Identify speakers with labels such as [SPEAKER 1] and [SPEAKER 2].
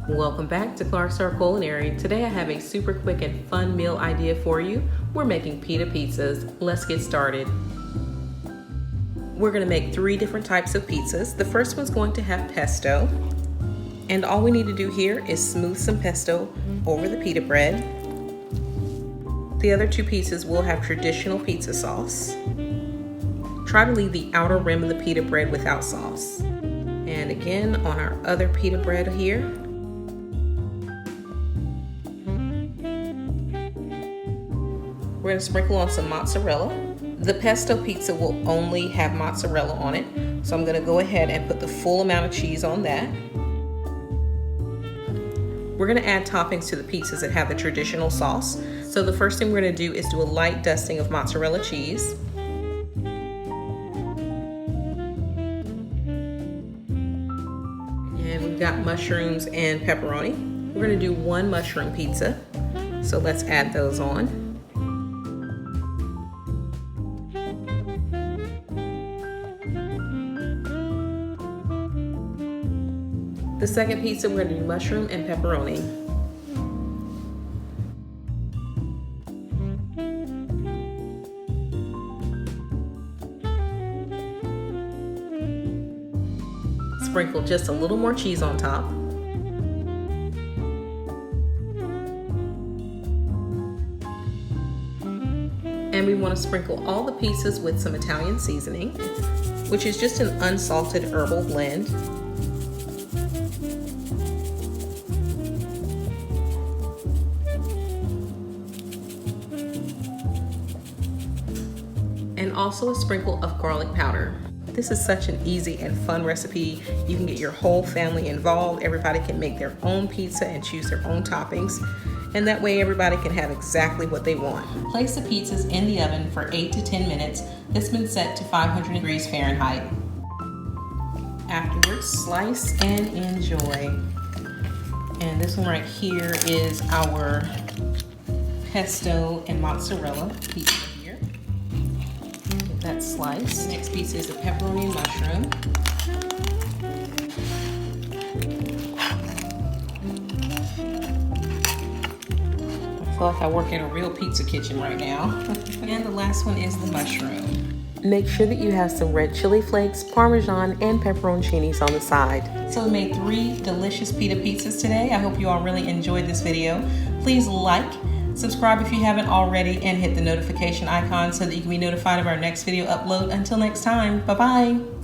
[SPEAKER 1] Welcome back to Clark's Star Culinary. Today I have a super quick and fun meal idea for you. We're making pita pizzas. Let's get started. We're going to make 3 different types of pizzas. The first one's going to have pesto. And all we need to do here is smooth some pesto over the pita bread. The other 2 pizzas will have traditional pizza sauce. Try to leave the outer rim of the pita bread without sauce. And again, on our other pita bread here, we're going to sprinkle on some mozzarella. The pesto pizza will only have mozzarella on it, so I'm going to go ahead and put the full amount of cheese on that. We're going to add toppings to the pizzas that have the traditional sauce. So the first thing we're going to do is do a light dusting of mozzarella cheese. And we've got mushrooms and pepperoni. We're going to do 1 mushroom pizza, so let's add those on. The second pizza, we're going to do mushroom and pepperoni. Sprinkle just a little more cheese on top. And we want to sprinkle all the pizzas with some Italian seasoning, which is just an unsalted herbal blend. And also a sprinkle of garlic powder. This is such an easy and fun recipe. You can get your whole family involved. Everybody can make their own pizza and choose their own toppings. And that way everybody can have exactly what they want. Place the pizzas in the oven for 8 to 10 minutes. It's been set to 500 degrees Fahrenheit. Afterwards, slice and enjoy. And this one right here is our pesto and mozzarella pizza. That slice. Next piece is the pepperoni and mushroom. I feel like I work in a real pizza kitchen right now. And the last one is the mushroom. Make sure that you have some red chili flakes, Parmesan, and pepperoncinis on the side. So we made 3 delicious pita pizzas today. I hope you all really enjoyed this video. Please like, subscribe if you haven't already, and hit the notification icon so that you can be notified of our next video upload. Until next time, bye-bye.